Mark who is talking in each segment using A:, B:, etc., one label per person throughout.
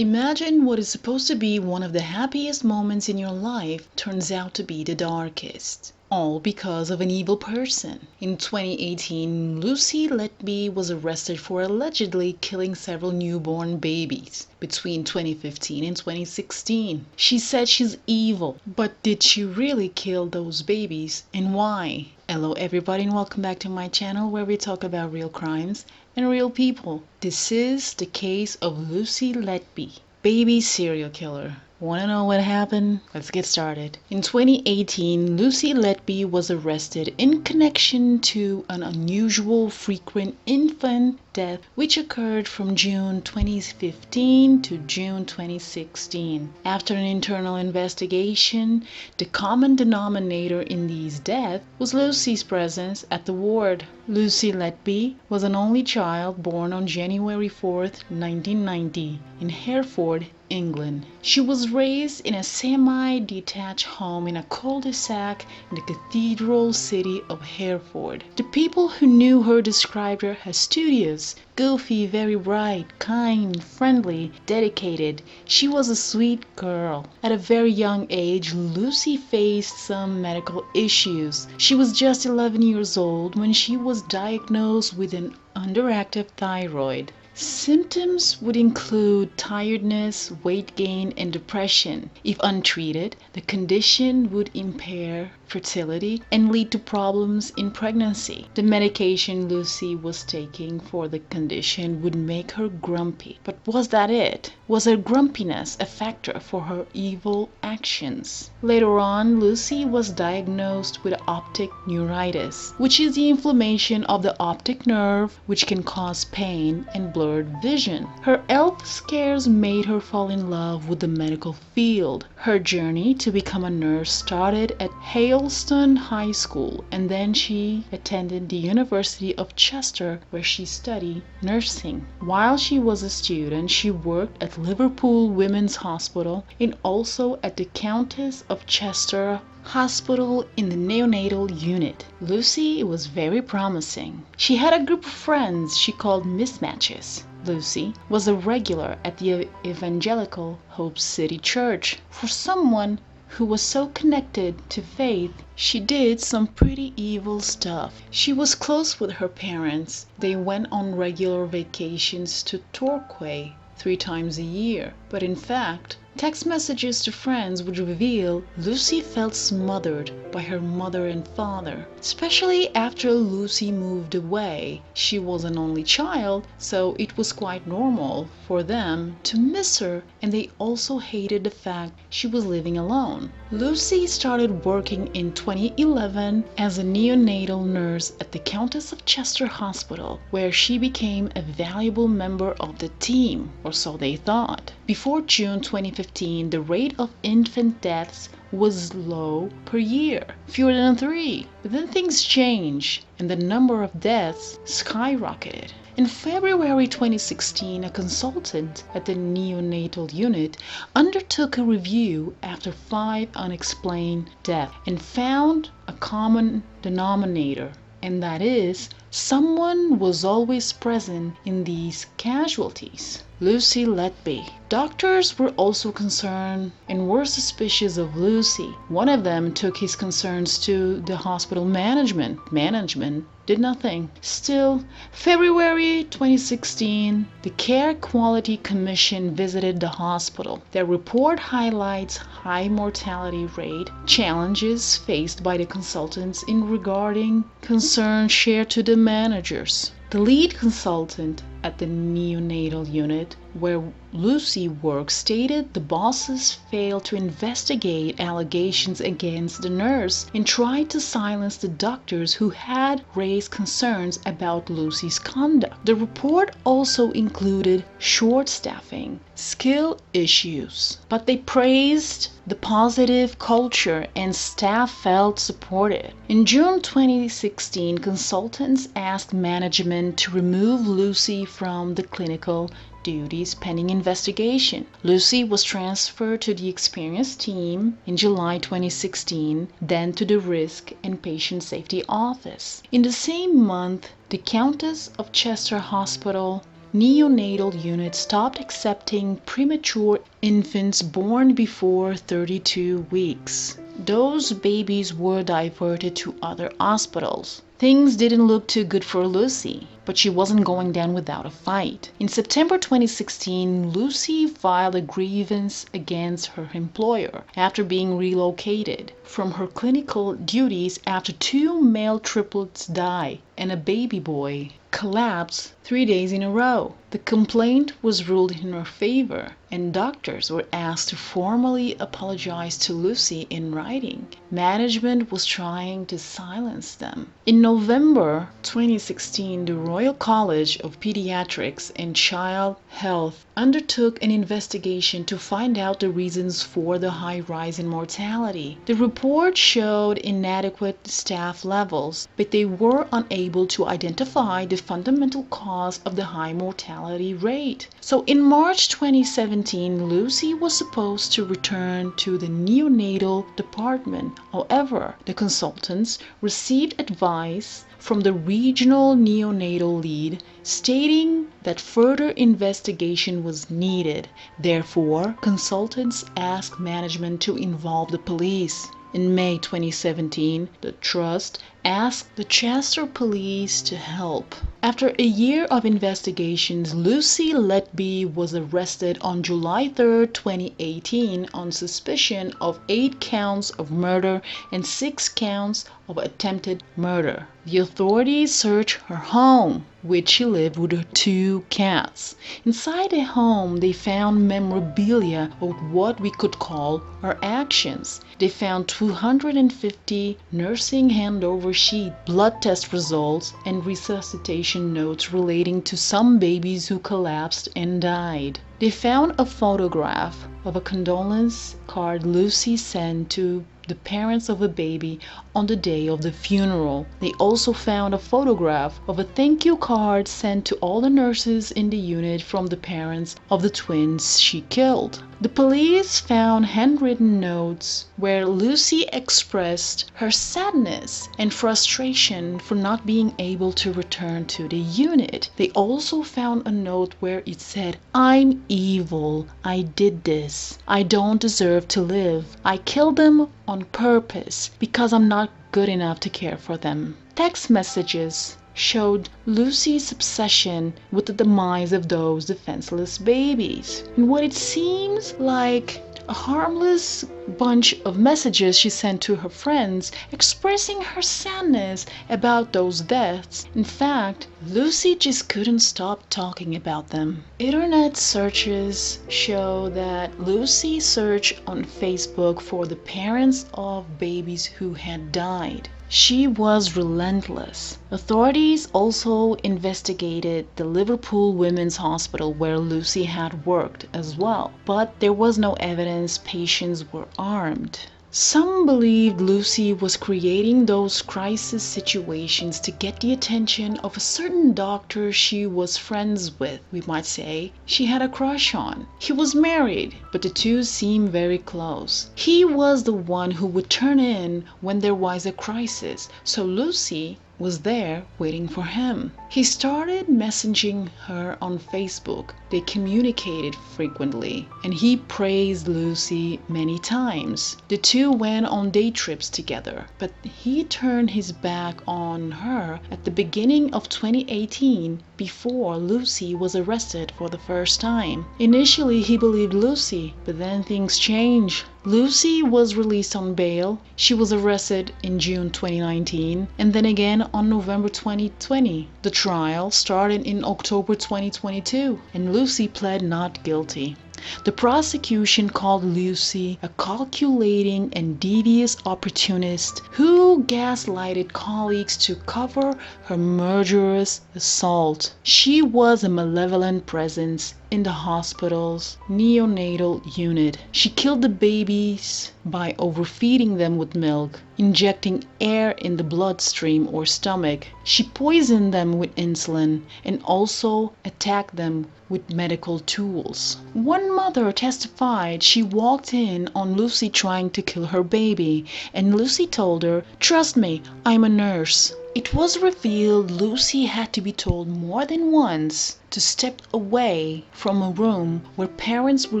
A: Imagine what is supposed to be one of the happiest moments in your life turns out to be the darkest. All because of an evil person. In 2018, Lucy Letby was arrested for allegedly killing several newborn babies between 2015 and 2016. She said she's evil, but did she really kill those babies, and why? Hello everybody and welcome back to my channel where we talk about real crimes and real people. This is the case of Lucy Letby, baby serial killer. Want to know what happened? Let's get started. In 2018, Lucy Letby was arrested in connection to an unusual frequent infant death which occurred from June 2015 to June 2016. After an internal investigation, the common denominator in these deaths was Lucy's presence at the ward. Lucy Letby was an only child born on January 4th, 1990 in Hereford, England. She was raised in a semi-detached home in a cul-de-sac in the cathedral city of Hereford. The people who knew her described her as studious, goofy, very bright, kind, friendly, dedicated. She was a sweet girl. At a very young age, Lucy faced some medical issues. She was just 11 years old when she was diagnosed with an underactive thyroid. Symptoms would include tiredness, weight gain, and depression. If untreated, the condition would impair fertility and lead to problems in pregnancy. The medication Lucy was taking for the condition would make her grumpy. But was that it? Was her grumpiness a factor for her evil actions? Later on, Lucy was diagnosed with optic neuritis, which is the inflammation of the optic nerve which can cause pain and blurred vision. Her health scares made her fall in love with the medical field. Her journey to become a nurse started at Hailstone High School, and then she attended the University of Chester where she studied nursing. While she was a student, she worked at Liverpool Women's Hospital and also at the Countess of Chester Hospital in the neonatal unit. Lucy was very promising. She had a group of friends she called mismatches. Lucy was a regular at the Evangelical Hope City Church. For someone who was so connected to faith, she did some pretty evil stuff. She was close with her parents. They went on regular vacations to Torquay 3 times a year. But in fact, text messages to friends would reveal Lucy felt smothered by her mother and father, especially after Lucy moved away. She was an only child, so it was quite normal for them to miss her, and they also hated the fact she was living alone. Lucy started working in 2011 as a neonatal nurse at the Countess of Chester Hospital, where she became a valuable member of the team, or so they thought. Before June 2015, the rate of infant deaths was low per year, fewer than 3. But then things changed and the number of deaths skyrocketed. In February 2016, a consultant at the neonatal unit undertook a review after 5 unexplained deaths and found a common denominator, and that is, someone was always present in these casualties. Lucy Letby. Doctors were also concerned and were suspicious of Lucy. One of them took his concerns to the hospital management. Management did nothing. Still, February 2016, the Care Quality Commission visited the hospital. Their report highlights high mortality rate, challenges faced by the consultants in regarding concerns shared to the managers. The lead consultant at the neonatal unit where Lucy worked stated the bosses failed to investigate allegations against the nurse and tried to silence the doctors who had raised concerns about Lucy's conduct. The report also included short staffing, skill issues, but they praised the positive culture and staff felt supported. In June 2016, consultants asked management to remove Lucy from the clinical duties pending investigation. Lucy was transferred to the experienced team in July 2016, then to the Risk and Patient Safety Office. In the same month, the Countess of Chester Hospital neonatal unit stopped accepting premature infants born before 32 weeks. Those babies were diverted to other hospitals. Things didn't look too good for Lucy, but she wasn't going down without a fight. In September 2016, Lucy filed a grievance against her employer after being relocated from her clinical duties after 2 male triplets died and a baby boy collapsed 3 days in a row. The complaint was ruled in her favor, and doctors were asked to formally apologize to Lucy in writing. Management was trying to silence them. In November 2016, the Royal College of Pediatrics and Child Health undertook an investigation to find out the reasons for the high rise in mortality. The report showed inadequate staff levels, but they were unable to identify the fundamental cause of the high mortality rate. So in March 2017, Lucy was supposed to return to the neonatal department. However, the consultants received advice from the regional neonatal lead stating that further investigation was needed. Therefore, consultants asked management to involve the police. In May 2017, the trust asked the Chester police to help. After a year of investigations, Lucy Letby was arrested on July 3, 2018 on suspicion of 8 counts of murder and 6 counts of attempted murder. The authorities searched her home, which she lived with her 2 cats. Inside the home, they found memorabilia of what we could call her actions. They found 250 nursing handover sheet, blood test results, and resuscitation notes relating to some babies who collapsed and died. They found a photograph of a condolence card Lucy sent to the parents of a baby on the day of the funeral. They also found a photograph of a thank you card sent to all the nurses in the unit from the parents of the twins she killed. The police found handwritten notes where Lucy expressed her sadness and frustration for not being able to return to the unit. They also found a note where it said, "I'm evil. I did this. I don't deserve to live. I killed them on purpose because I'm not good enough to care for them." Text messages showed Lucy's obsession with the demise of those defenseless babies. In what it seems like a harmless bunch of messages she sent to her friends expressing her sadness about those deaths. In fact, Lucy just couldn't stop talking about them. Internet searches show that Lucy searched on Facebook for the parents of babies who had died. She was relentless. Authorities also investigated the Liverpool Women's Hospital where Lucy had worked as well, but there was no evidence patients were armed. Some believed Lucy was creating those crisis situations to get the attention of a certain doctor she was friends with. We might say she had a crush on. He was married, but the two seemed very close. He was the one who would turn in when there was a crisis, so Lucy was there waiting for him. He started messaging her on Facebook. They communicated frequently, and he praised Lucy many times. The two went on day trips together, but he turned his back on her at the beginning of 2018 before Lucy was arrested for the first time. Initially, he believed Lucy, but then things changed. Lucy was released on bail. She was arrested in June 2019 and then again on November 2020. The trial started in October 2022 and Lucy pled not guilty. The prosecution called Lucy a calculating and devious opportunist who gaslighted colleagues to cover her murderous assault. She was a malevolent presence in the hospital's neonatal unit. She killed the babies by overfeeding them with milk, injecting air in the bloodstream or stomach. She poisoned them with insulin and also attacked them with medical tools. One mother testified she walked in on Lucy trying to kill her baby, and Lucy told her, "Trust me, I'm a nurse. It was revealed Lucy had to be told more than once to step away from a room where parents were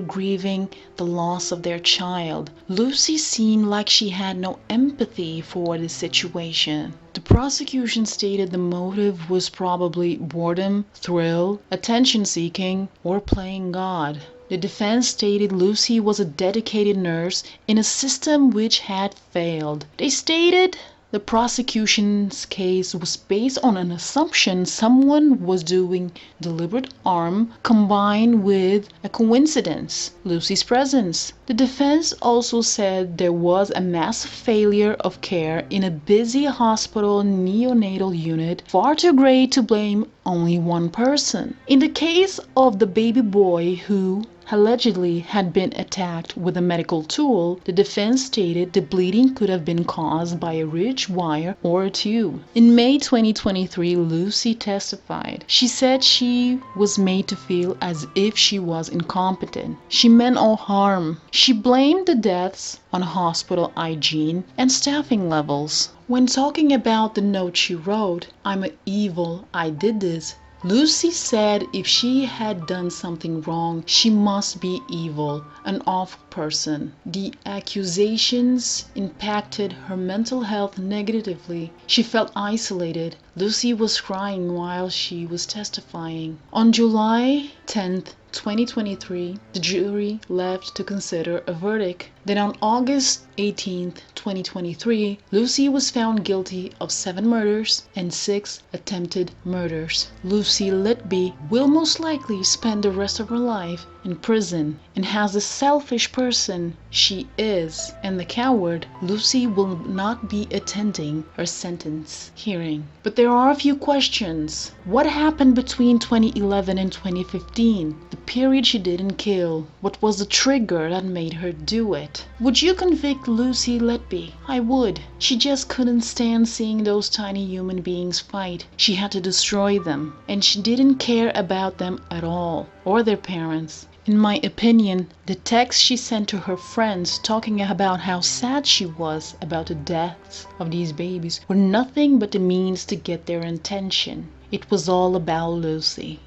A: grieving the loss of their child. Lucy seemed like she had no empathy for the situation. The prosecution stated the motive was probably boredom, thrill, attention seeking, or playing God. The defense stated Lucy was a dedicated nurse in a system which had failed. They stated the prosecution's case was based on an assumption someone was doing deliberate harm combined with a coincidence, Lucy's presence. The defense also said there was a massive failure of care in a busy hospital neonatal unit, far too great to blame only one person. In the case of the baby boy who allegedly had been attacked with a medical tool, the defense stated the bleeding could have been caused by a ridge wire or a tube. In May 2023, Lucy testified. She said she was made to feel as if she was incompetent. She meant no harm. She blamed the deaths on hospital hygiene and staffing levels. When talking about the note she wrote, "I'm evil, I did this," Lucy said if she had done something wrong, she must be evil, an awful person. The accusations impacted her mental health negatively. She felt isolated. Lucy was crying while she was testifying. On July 10th, 2023, the jury left to consider a verdict. Then on August 18th, 2023, Lucy was found guilty of 7 murders and 6 attempted murders. Lucy Letby will most likely spend the rest of her life in prison, and as the selfish person she is and the coward, Lucy will not be attending her sentence hearing. But there are a few questions. What happened between 2011 and 2015? The period she didn't kill. What was the trigger that made her do it? Would you convict Lucy Letby? I would. She just couldn't stand seeing those tiny human beings fight. She had to destroy them, and she didn't care about them at all, or their parents. In my opinion, the text she sent to her friends talking about how sad she was about the deaths of these babies were nothing but the means to get their attention. It was all about Lucy.